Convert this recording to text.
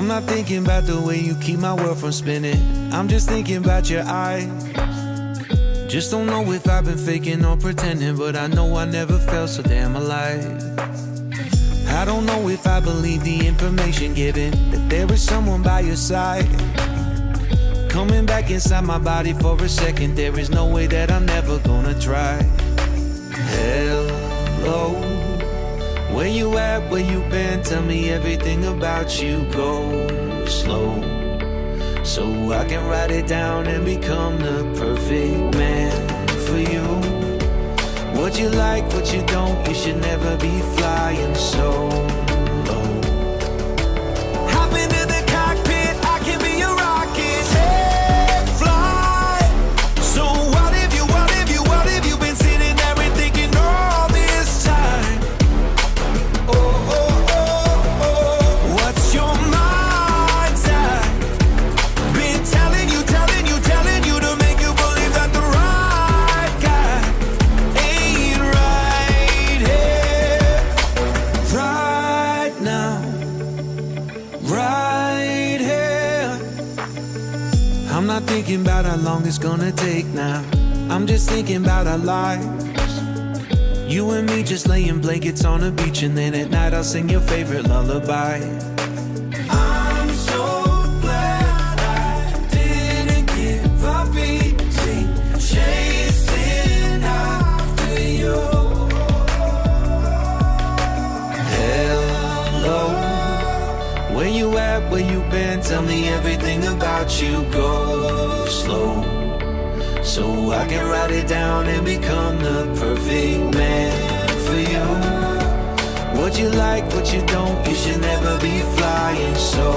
I'm not thinking about the way you keep my world from spinning. I'm just thinking about your eyes. Just don't know if I've been faking or pretending, but I know I never felt so damn alive. I don't know if I believe the information given, that there is someone by your side. Coming back inside my body for a second, there is no way that I'm never gonna try. Hello, where you at, where you been? Tell me everything about you. Go slow, so I can write it down and become the perfect man for you. What you like, what you don't, you should never be flying so low. Hop into the cockpit, I can be a rocket. Take flight. So what if you been sitting there and thinking all this time? Oh, oh, oh, oh. What's your mind's at? Been telling you to make you believe that the right guy ain't right here, right now, right here. I'm not thinking about how long it's gonna take now. I'm just thinking about our lives. You and me just laying blankets on a beach, and then at night I'll sing your favorite lullaby. I'm so glad I didn't give up easy, chasing after you. Hello, where you at, where you been? Tell me everything about you. Go slow, so I can write it down and become the perfect man for you. What you like, what you don't, you should never be flying so